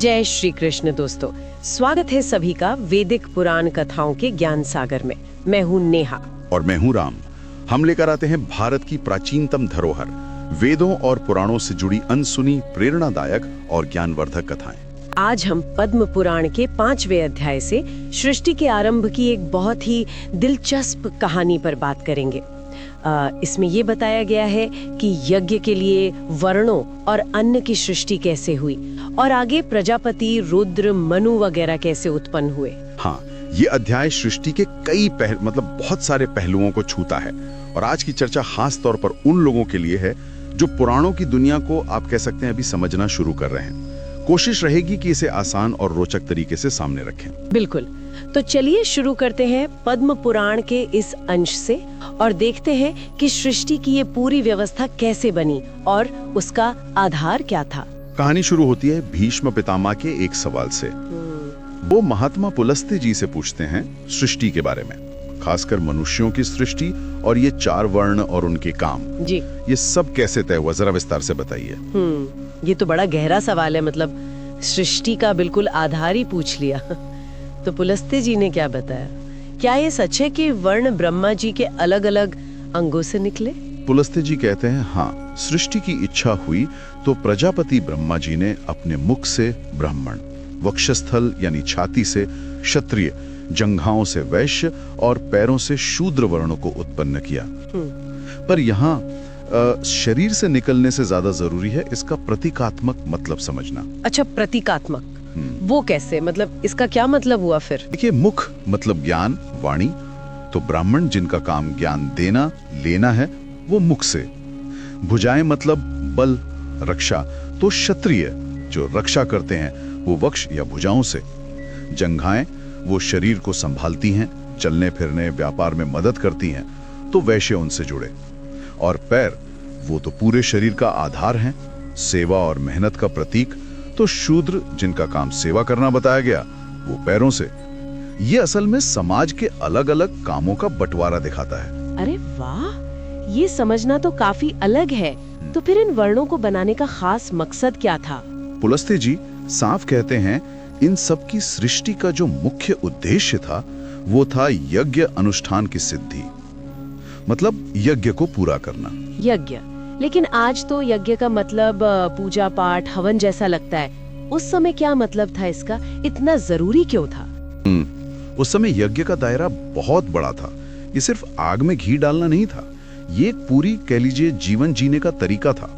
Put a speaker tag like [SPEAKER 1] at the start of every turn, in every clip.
[SPEAKER 1] जय श्री कृष्ण दोस्तों, स्वागत है सभी का वैदिक पुराण कथाओं के ज्ञान सागर में। मैं हूँ नेहा
[SPEAKER 2] और मैं हूँ राम। हम लेकर आते हैं भारत की प्राचीनतम धरोहर, वेदों और पुराणों से जुड़ी अनसुनी, प्रेरणादायक और ज्ञानवर्धक कथाएं।
[SPEAKER 1] आज हम पद्म पुराण के 5वें अध्याय से सृष्टि के आरंभ की एक बहुत ही दिलचस्प कहानी पर बात करेंगे। इसमें ये बताया गया है कि यज्ञ के लिए वर्णों और अन्न की सृष्टि कैसे हुई और आगे प्रजापति, रुद्र, मनु वगैरह कैसे उत्पन्न हुए।
[SPEAKER 2] हाँ, ये अध्याय सृष्टि के कई बहुत सारे पहलुओं को छूता है और आज की चर्चा खास तौर पर उन लोगों के लिए है जो पुराणों की दुनिया को आप कह सकते हैं अभी समझना शुरू कर रहे हैं। कोशिश रहेगी कि इसे आसान और रोचक तरीके से सामने रखें।
[SPEAKER 1] बिल्कुल, तो चलिए शुरू करते हैं पद्म पुराण के इस अंश से और देखते हैं कि सृष्टि की ये पूरी व्यवस्था कैसे बनी और उसका आधार क्या था।
[SPEAKER 2] कहानी शुरू होती है भीष्म पितामह के एक सवाल से। वो महात्मा पुलस्त्य जी से पूछते हैं सृष्टि के बारे में, खासकर मनुष्यों की सृष्टि और ये 4 वर्ण और उनके काम
[SPEAKER 1] जी,
[SPEAKER 2] ये सब कैसे तय हुआ, जरा विस्तार से बताइए।
[SPEAKER 1] ये तो बड़ा गहरा सवाल है, मतलब सृष्टि का बिल्कुल आधार ही पूछ लिया। तो पुलस्त्य जी ने क्या बताया? क्या ये सच है कि वर्ण ब्रह्मा जी के अलग अलग अंगों से निकले?
[SPEAKER 2] पुलस्त्य जी कहते हैं हाँ, सृष्टि की इच्छा हुई तो प्रजापति ब्रह्मा जी ने अपने मुख से ब्राह्मण, वक्षस्थल यानी छाती से क्षत्रिय, जंघाओं से वैश्य और पैरों से शूद्र वर्णों को उत्पन्न किया। पर यहाँ शरीर से निकलने से ज्यादा जरूरी है इसका प्रतीकात्मक मतलब समझना।
[SPEAKER 1] अच्छा, प्रतीकात्मक, वो कैसे? मतलब इसका क्या मतलब हुआ फिर?
[SPEAKER 2] देखिए, मुख मतलब ज्ञान, वाणी, तो ब्राह्मण जिनका काम ज्ञान देना लेना है वो मुख से। भुजाएं मतलब बल, रक्षा, तो क्षत्रिय जो रक्षा करते हैं वो वक्ष या भुजाओं से। जंघाएं वो शरीर को संभालती हैं, चलने फिरने व्यापार में मदद करती हैं, तो वैश्य उनसे जुड़े। और पैर वो तो पूरे शरीर का आधार हैं, सेवा और मेहनत का प्रतीक, तो शूद्र जिनका काम सेवा करना बताया गया वो पैरों से। ये असल में समाज के अलग अलग कामों का बंटवारा दिखाता है।
[SPEAKER 1] अरे वाह, ये समझना तो काफी अलग है। तो फिर इन वर्णों को बनाने का खास मकसद क्या था?
[SPEAKER 2] पुलस्त्य जी साफ कहते हैं इन सब की सृष्टि का जो मुख्य उद्देश्य था वो था यज्ञ अनुष्ठान की सिद्धि, मतलब यज्ञ को पूरा करना। यज्ञ,
[SPEAKER 1] लेकिन आज तो यज्ञ का मतलब पूजा पाठ, हवन जैसा लगता है। उस समय क्या मतलब था इसका? इतना जरूरी क्यों था?
[SPEAKER 2] उस समय यज्ञ का दायरा बहुत बड़ा था। ये सिर्फ आग में घी डालना नहीं था, ये एक पूरी कह लीजिए जीवन जीने का तरीका था।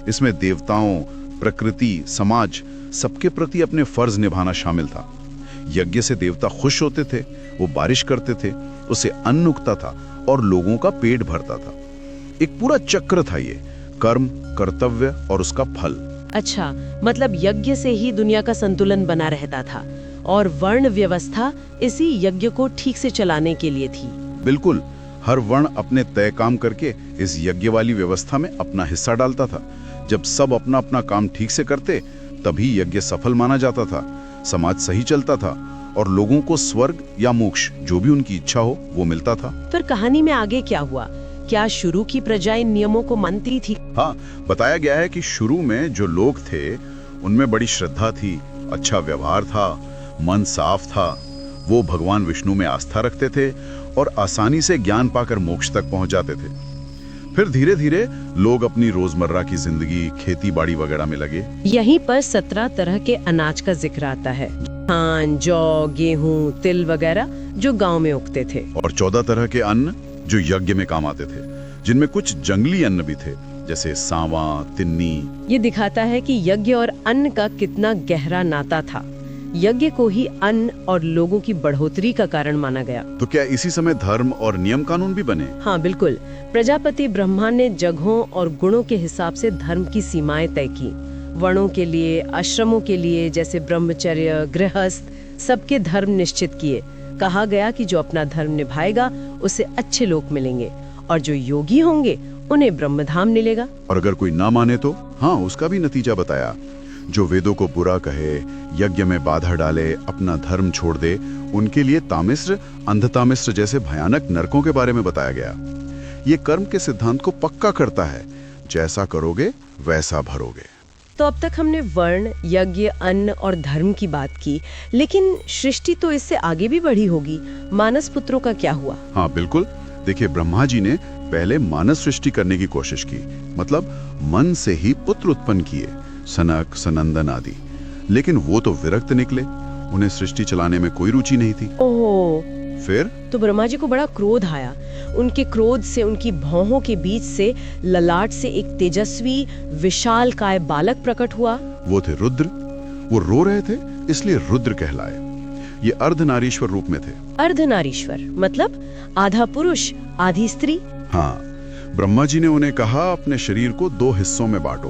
[SPEAKER 2] इसमें देवताओं, प्रकृति, समाज सबके प्रति अपने फर्ज निभाना शामिल था। यज्ञ से देवता खुश होते थे, वो बारिश करते थे, उससे अन्न उगता था और लोगों का पेट भरता था। एक पूरा चक्र था ये, कर्म, कर्तव्य और उसका फल।
[SPEAKER 1] अच्छा, मतलब यज्ञ से ही दुनिया का संतुलन बना रहता था और वर्ण व्यवस्था इसी यज्ञ को ठीक से चलाने के लिए थी।
[SPEAKER 2] बिल्कुल, हर वर्ण अपने तय काम करके इस यज्ञ वाली व्यवस्था में अपना हिस्सा डालता था। जब सब अपना अपना काम ठीक से करते तभी यज्ञ सफल माना जाता था, समाज सही चलता था और लोगों को स्वर्ग या मोक्ष जो भी उनकी इच्छा हो वो मिलता था।
[SPEAKER 1] फिर कहानी में आगे क्या हुआ? क्या शुरू की प्रजाएं नियमों को मानती थी?
[SPEAKER 2] हाँ, बताया गया है कि शुरू में जो लोग थे उनमें बड़ी श्रद्धा थी, अच्छा व्यवहार था, मन साफ था, वो भगवान विष्णु में आस्था रखते थे और आसानी से ज्ञान पाकर मोक्ष तक पहुंच जाते थे। फिर धीरे धीरे लोग अपनी रोजमर्रा की जिंदगी, खेती बाड़ी वगैरह में लगे।
[SPEAKER 1] यहीं पर 17 तरह के अनाज का जिक्र आता है, धान, जौ, गेहूं, तिल वगैरह जो गांव में उगते थे,
[SPEAKER 2] और 14 तरह के अन्न जो यज्ञ में काम आते थे, जिनमें कुछ जंगली अन्न भी थे जैसे सांवा, तिन्नी।
[SPEAKER 1] ये दिखाता है कि यज्ञ और अन्न का कितना गहरा नाता था। यज्ञ को ही अन्न और लोगों की बढ़ोतरी का कारण माना गया।
[SPEAKER 2] तो क्या इसी समय धर्म और नियम कानून भी बने?
[SPEAKER 1] हाँ बिल्कुल, प्रजापति ब्रह्मा ने जगहों और गुणों के हिसाब से धर्म की सीमाएं तय की। वर्णों के लिए, आश्रमों के लिए जैसे ब्रह्मचर्य, गृहस्थ, सबके धर्म निश्चित किए। कहा गया कि जो अपना धर्म निभाएगा उसे अच्छे लोग मिलेंगे और जो योगी होंगे उन्हें ब्रह्मधाम मिलेगा। और
[SPEAKER 2] अगर कोई ना माने तो हाँ, उसका भी नतीजा बताया। जो वेदों को बुरा कहे, यज्ञ में बाधा डाले, अपना धर्म छोड़ दे, उनके लिए तामिस्र, अंधतामिस्र जैसे भयानक नरकों के बारे में बताया गया। ये कर्म के सिद्धांत को पक्का करता है, जैसा करोगे वैसा भरोगे।
[SPEAKER 1] तो अब तक हमने वर्ण, यज्ञ, अन्न और धर्म की बात की, लेकिन सृष्टि तो इससे आगे भी बढ़ी होगी। मानस पुत्रों का क्या हुआ?
[SPEAKER 2] हाँ बिल्कुल। देखिए, ब्रह्मा जी ने पहले मानस सृष्टि करने की कोशिश की, मतलब मन से ही पुत्र उत्पन्न किए, सनक, सनंदन आदि। लेकिन वो तो विरक्त निकले, उन्हें सृष्टि चलाने में कोई रुचि नहीं थी।
[SPEAKER 1] ओह,
[SPEAKER 2] फिर
[SPEAKER 1] तो ब्रह्मा जी को बड़ा क्रोध आया। उनके क्रोध से, उनकी भौहों के बीच से, ललाट से एक तेजस्वी विशाल काय बालक प्रकट हुआ।
[SPEAKER 2] वो थे रुद्र। वो रो रहे थे, इसलिए रुद्र कहलाए। ये अर्धनारीश्वर रूप में थे।
[SPEAKER 1] अर्धनारीश्वर मतलब आधा पुरुष आधी स्त्री?
[SPEAKER 2] हाँ, ब्रह्मा जी ने उन्हें कहा अपने शरीर को 2 हिस्सों में बांटो।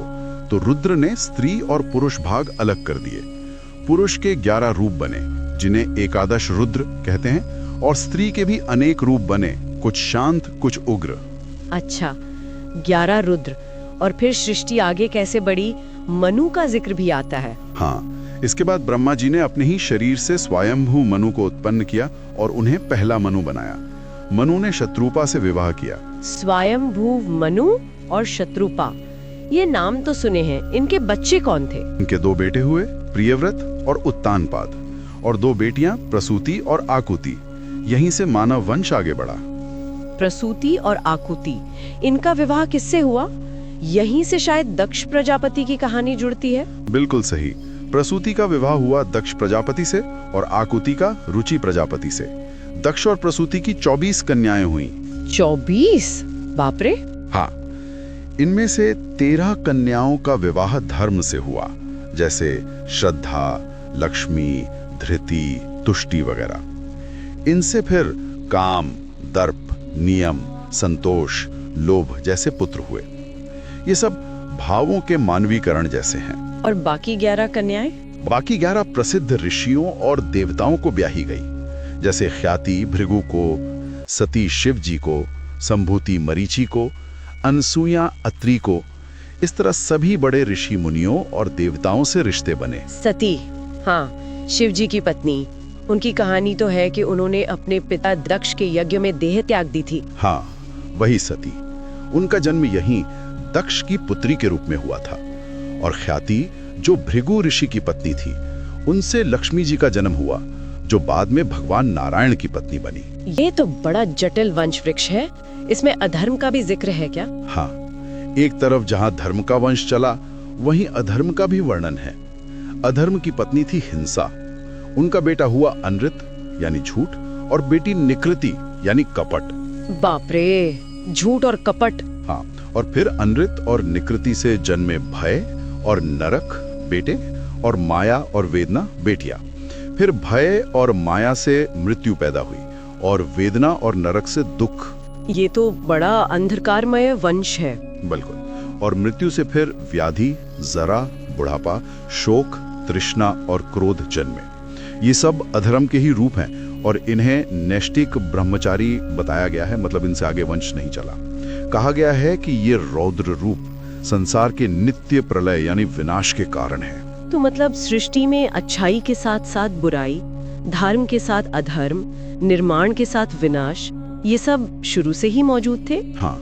[SPEAKER 2] तो रुद्र ने स्त्री और पुरुष भाग अलग कर दिए। पुरुष के 11 रूप बने, जिन्हें एकादश रुद्र कहते हैं, और स्त्री के भी अनेक रूप बने, कुछ शांत, कुछ उग्र।
[SPEAKER 1] अच्छा, 11 रुद्र। और फिर सृष्टि आगे कैसे बढ़ी? मनु का जिक्र भी आता है।
[SPEAKER 2] हाँ, इसके बाद ब्रह्मा जी ने अपने ही शरीर से स्वयंभू मनु को उत्पन्न किया और उन्हें पहला मनु बनाया। मनु ने शत्रुपा से विवाह किया।
[SPEAKER 1] स्वयंभू मनु और शत्रुपा, ये नाम तो सुने हैं। इनके बच्चे कौन थे?
[SPEAKER 2] इनके 2 बेटे हुए, प्रियव्रत और उत्तानपाद, और 2 बेटियां, प्रसूति और आकुति। यहीं से मानव वंश आगे बढ़ा।
[SPEAKER 1] प्रसूति और आकुति, इनका विवाह किससे हुआ? यहीं से शायद दक्ष प्रजापति की कहानी जुड़ती है।
[SPEAKER 2] बिल्कुल सही। प्रसूति का विवाह हुआ दक्ष प्रजापति से और आकुति का रुचि प्रजापति से। दक्ष और प्रसूति की 24 कन्याएं हुई।
[SPEAKER 1] 24? बाप रे।
[SPEAKER 2] हाँ, इनमें से 13 कन्याओं का विवाह धर्म से हुआ, जैसे श्रद्धा, लक्ष्मी, धृति, तुष्टि वगैरह। इनसे फिर काम, दर्प, नियम, संतोष, लोभ जैसे पुत्र हुए। ये सब भावों के मानवीकरण जैसे हैं।
[SPEAKER 1] और बाकी 11 कन्याएं?
[SPEAKER 2] बाकी 11 प्रसिद्ध ऋषियों और देवताओं को ब्याही गई, जैसे ख्याति भृगु को, सती शिव जी को, संभूति मरीचि को, अनसुया अत्रि को। इस तरह सभी बड़े ऋषि मुनियों और देवताओं से रिश्ते बने।
[SPEAKER 1] सती, हाँ, शिव जी की पत्नी। उनकी कहानी तो है कि उन्होंने अपने पिता दक्ष के यज्ञ में देह त्याग दी थी।
[SPEAKER 2] हाँ, वही सती। उनका जन्म यहीं दक्ष की पुत्री के रूप में हुआ था। और ख्याति, जो भृगु ऋषि की पत्नी थी, उनसे लक्ष्मी जी का जन्म हुआ, जो बाद में भगवान नारायण की पत्नी बनी।
[SPEAKER 1] ये तो बड़ा जटिल वंश वृक्ष है। इसमें अधर्म का भी जिक्र है क्या?
[SPEAKER 2] हाँ, एक तरफ जहां धर्म का वंश चला, वहीं अधर्म का भी वर्णन है। अधर्म की पत्नी थी हिंसा। उनका बेटा हुआ अनृत यानी झूठ, और बेटी निकृति यानी कपट।
[SPEAKER 1] बाप रे, झूठ और कपट।
[SPEAKER 2] हाँ, और फिर अनृत और निकृति से जन्मे भय और नरक बेटे, और माया और वेदना बेटियां। फिर भय और माया से मृत्यु पैदा हुई, और वेदना और नरक से दुख।
[SPEAKER 1] ये तो बड़ा अंधकारमय वंश है।
[SPEAKER 2] बिल्कुल। और मृत्यु से फिर व्याधि, जरा, बुढ़ापा, शोक, तृष्णा और क्रोध जन्मे। ये सब अधर्म के ही रूप हैं, और इन्हें नैष्टिक ब्रह्मचारी बताया गया है, मतलब इनसे आगे वंश नहीं चला। कहा गया है कि ये रौद्र रूप संसार के नित्य प्रलय यानी विनाश के कारण है।
[SPEAKER 1] तो मतलब सृष्टि में अच्छाई के साथ साथ बुराई, धर्म के साथ अधर्म, निर्माण के साथ विनाश, ये सब शुरू से ही मौजूद थे।
[SPEAKER 2] हाँ,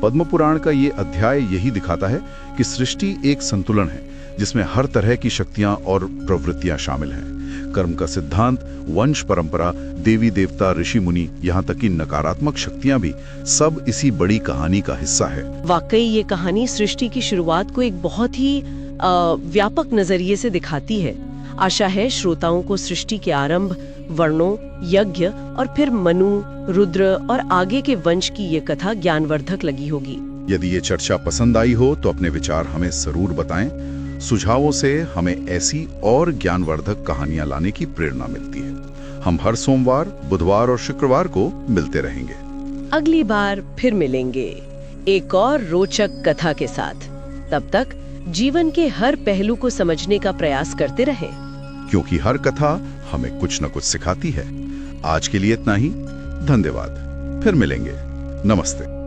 [SPEAKER 2] पद्म पुराण का ये अध्याय यही दिखाता है कि सृष्टि एक संतुलन है, जिसमें हर तरह की शक्तियां और प्रवृत्तियां शामिल हैं। कर्म का सिद्धांत, वंश परंपरा, देवी देवता, ऋषि मुनि, यहाँ तक कि नकारात्मक शक्तियां भी सब इसी बड़ी कहानी का हिस्सा है।
[SPEAKER 1] वाकई ये कहानी सृष्टि की शुरुआत को एक बहुत ही व्यापक नजरिए से दिखाती है। आशा है श्रोताओं को सृष्टि के आरंभ, वर्णों, यज्ञ और फिर मनु, रुद्र और आगे के वंश की ये कथा ज्ञानवर्धक लगी होगी।
[SPEAKER 2] यदि ये चर्चा पसंद आई हो तो अपने विचार हमें जरूर बताएं। सुझावों से हमें ऐसी और ज्ञानवर्धक कहानियां लाने की प्रेरणा मिलती है। हम हर सोमवार, बुधवार और शुक्रवार को मिलते रहेंगे।
[SPEAKER 1] अगली बार फिर मिलेंगे एक और रोचक कथा के साथ। तब तक जीवन के हर पहलू को समझने का प्रयास करते रहें,
[SPEAKER 2] क्योंकि हर कथा हमें कुछ न कुछ सिखाती है। आज के लिए इतना ही। धन्यवाद। फिर मिलेंगे। नमस्ते।